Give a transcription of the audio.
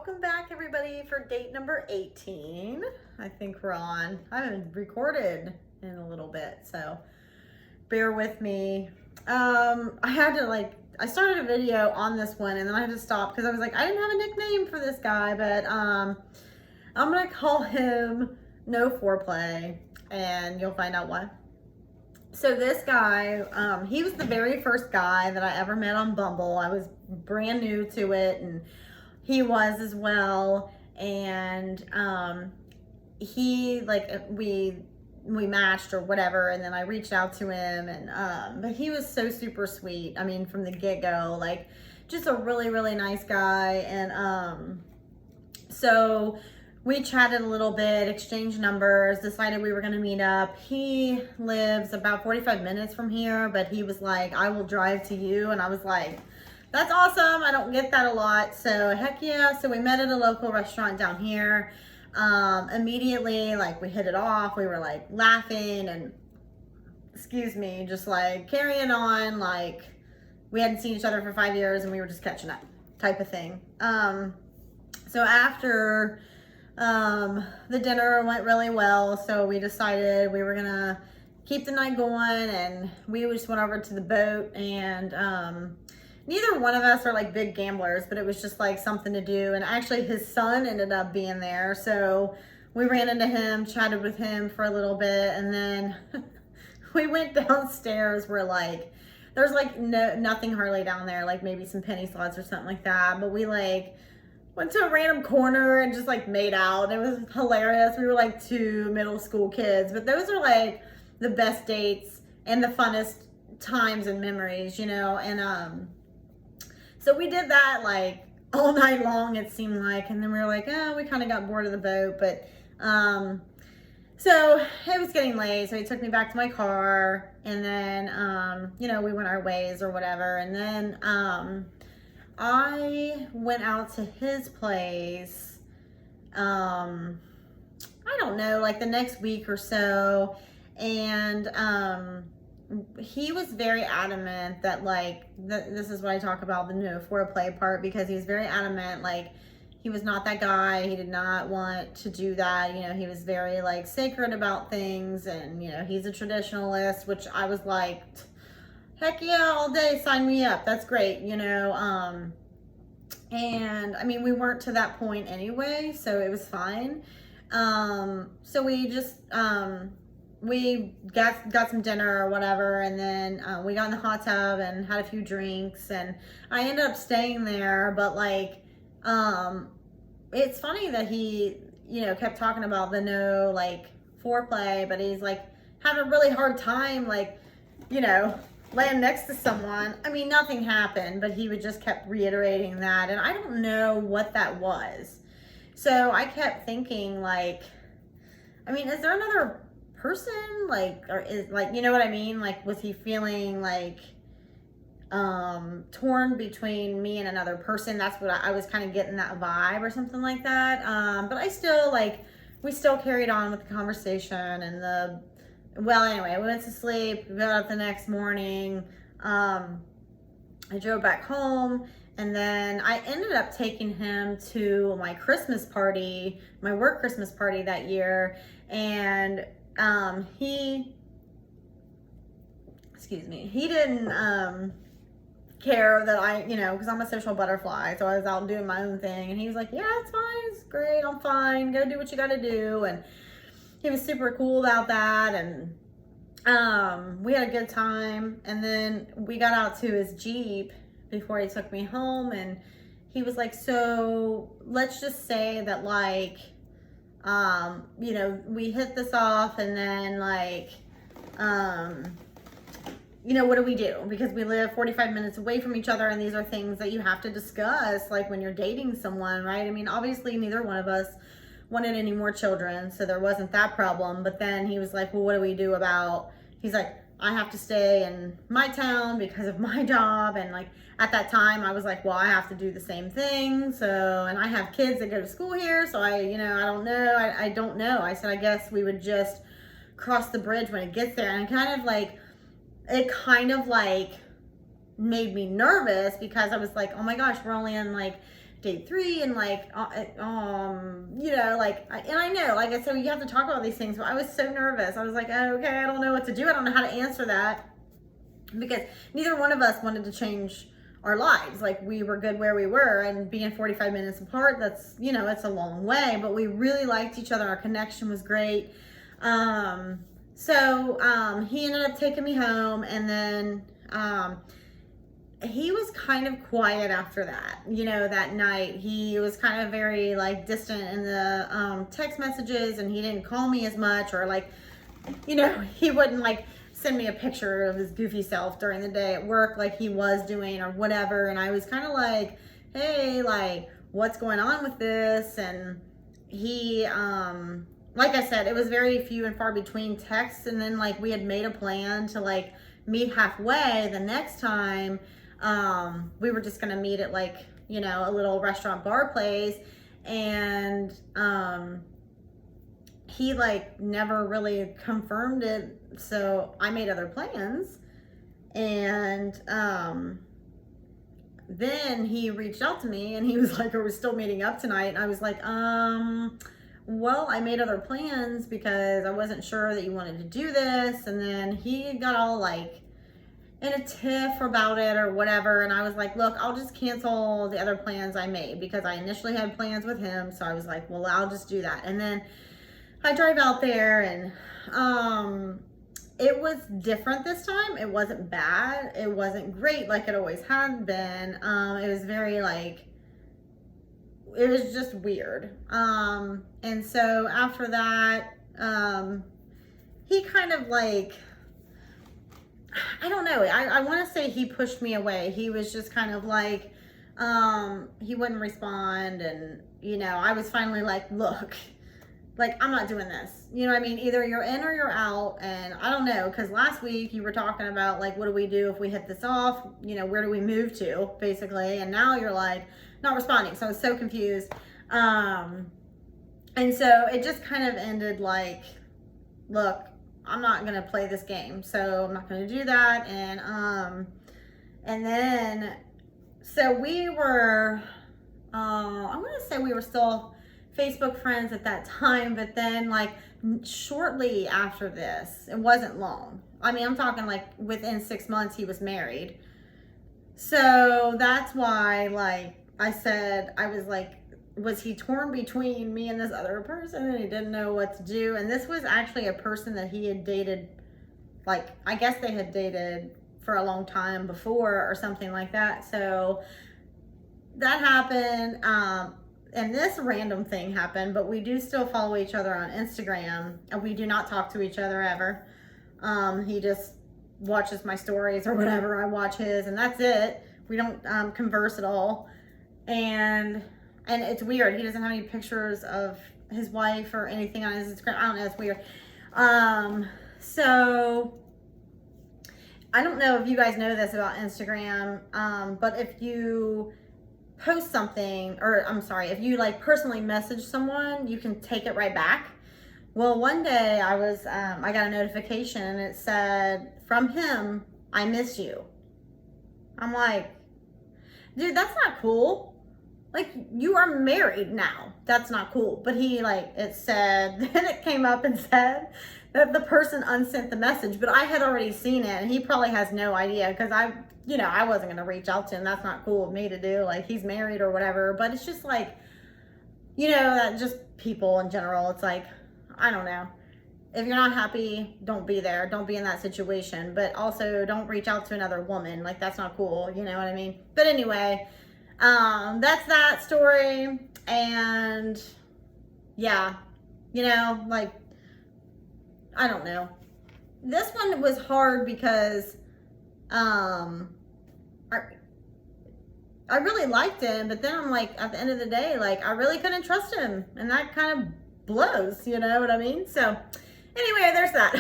welcome back everybody for date number 18. I think we're on. I haven't recorded in a little bit, so bear with me. I started a video on this one and then I had to stop because I was like, I didn't have a nickname for this guy, but I'm gonna call him No Foreplay and you'll find out why. So this guy, he was the very first guy that I ever met on Bumble. I was brand new to it and he was as well. And he, like, we matched or whatever, and then I reached out to him, and but he was so super sweet. I mean, from the get-go, like, just a really, really nice guy. And so we chatted a little bit, exchanged numbers, decided we were going to meet up. He lives about 45 minutes from here, but he was like, I will drive to you. And I was like, that's awesome. I don't get that a lot. So heck yeah. So we met at a local restaurant down here. Immediately, like, we hit it off. We were like laughing and, excuse me, just like carrying on. Like, we hadn't seen each other for 5 years and we were just catching up type of thing. So after the dinner went really well, so we decided we were gonna keep the night going, and we just went over to the boat. And neither one of us are like big gamblers, but it was just like something to do. And actually his son ended up being there, so we ran into him, chatted with him for a little bit, and then we went downstairs where like there's like nothing hardly down there, like maybe some penny slots or something like that, but we like went to a random corner and just like made out. It was hilarious. We were like two middle school kids, but those are like the best dates and the funnest times and memories, you know? And so we did that like all night long, it seemed like, and then we were like, oh, we kind of got bored of the boat. But so it was getting late, so he took me back to my car, and then you know, we went our ways or whatever. And then I went out to his place, I don't know, like the next week or so, and he was very adamant that like, this is what I talk about, the no foreplay part, because he was very adamant, like, he was not that guy. He did not want to do that. You know, he was very like sacred about things, and you know, he's a traditionalist, which I was like, heck yeah, all day, sign me up. That's great, you know. And I mean, we weren't to that point anyway, so it was fine. So we just, we got some dinner or whatever, and then we got in the hot tub and had a few drinks, and I ended up staying there. But like, it's funny that he, you know, kept talking about the no like foreplay, but he's like having a really hard time, like, you know, laying next to someone. I mean, nothing happened, but he would just kept reiterating that, and I don't know what that was. So I kept thinking, like, I mean, is there another person, like, or is, like, you know what I mean? Like, was he feeling like torn between me and another person? That's what I was kind of getting, that vibe or something like that. But I still, like, we still carried on with the conversation, and well, anyway, we went to sleep. We got up the next morning. I drove back home, and then I ended up taking him to my Christmas party, my work Christmas party that year. And he didn't care that I, you know, because I'm a social butterfly, so I was out doing my own thing, and he was like, yeah, it's fine, it's great, I'm fine, go do what you gotta do. And he was super cool about that, and we had a good time. And then we got out to his Jeep before he took me home, and he was like, so let's just say that, like, you know, we hit this off, and then like, you know, what do we do? Because we live 45 minutes away from each other, and these are things that you have to discuss, like, when you're dating someone, right? I mean, obviously neither one of us wanted any more children, so there wasn't that problem. But then he was like, well, what do we do about, he's like, I have to stay in my town because of my job. And like, at that time I was like, well, I have to do the same thing. So, and I have kids that go to school here, so I, you know, I don't know. I don't know. I said, I guess we would just cross the bridge when it gets there. And kind of like, it kind of like made me nervous, because I was like, oh my gosh, we're only in like day 3 and like, you know, like, and I know, like I said, you have to talk about these things, but I was so nervous. I was like, oh, okay, I don't know what to do. I don't know how to answer that, because neither one of us wanted to change our lives. Like, we were good where we were, and being 45 minutes apart, that's, you know, it's a long way, but we really liked each other. Our connection was great. So he ended up taking me home, and then he was kind of quiet after that. You know, that night he was kind of very like distant in the text messages, and he didn't call me as much, or like, you know, he wouldn't like send me a picture of his goofy self during the day at work like he was doing or whatever. And I was kind of like, hey, like, what's going on with this? And he like I said, it was very few and far between texts. And then like we had made a plan to like meet halfway the next time. We were just gonna meet at like, you know, a little restaurant bar place. And he like never really confirmed it, so I made other plans. And then he reached out to me and he was like, are we still meeting up tonight? And I was like, well, I made other plans because I wasn't sure that you wanted to do this. And then he got all like in a tiff about it or whatever. And I was like, look, I'll just cancel the other plans I made, because I initially had plans with him. So I was like, well, I'll just do that. And then I drive out there, and it was different this time. It wasn't bad. It wasn't great like it always had been. It was very like, it was just weird. And so after that, he kind of like, I don't know. I want to say he pushed me away. He was just kind of like, he wouldn't respond. And, you know, I was finally like, look, like, I'm not doing this. You know what I mean? Either you're in or you're out. And I don't know, because last week you were talking about, like, what do we do if we hit this off? You know, where do we move to, basically? And now you're, like, not responding. So I was so confused. And so it just kind of ended like, look, I'm not going to play this game. So I'm not going to do that. And then, so we were, I'm going to say we were still Facebook friends at that time, but then like shortly after this, it wasn't long. I mean, I'm talking like within 6 months he was married. So that's why, like I said, I was like, was he torn between me and this other person, and he didn't know what to do? And this was actually a person that he had dated, like, I guess they had dated for a long time before or something like that. So that happened. And this random thing happened, but we do still follow each other on Instagram, and we do not talk to each other ever. He just watches my stories or whatever. I watch his, and that's it. We don't converse at all. And it's weird. He doesn't have any pictures of his wife or anything on his Instagram. I don't know. It's weird. So I don't know if you guys know this about Instagram, but if you post something, or I'm sorry, if you like personally message someone, you can take it right back. Well, one day I was, I got a notification and it said, from him, I miss you. I'm like, dude, that's not cool. Like, you are married now. That's not cool. But he, like, it said, then it came up and said that the person unsent the message, but I had already seen it, and he probably has no idea, because I wasn't going to reach out to him. That's not cool of me to do. Like, he's married or whatever. But it's just like, you know, that just people in general, it's like, I don't know. If you're not happy, don't be there. Don't be in that situation. But also, don't reach out to another woman. Like, that's not cool. You know what I mean? But anyway, that's that story. And yeah, you know, like, I don't know. This one was hard because I really liked him, but then I'm like, at the end of the day, like, I really couldn't trust him, and that kind of blows, you know what I mean? So anyway, there's that.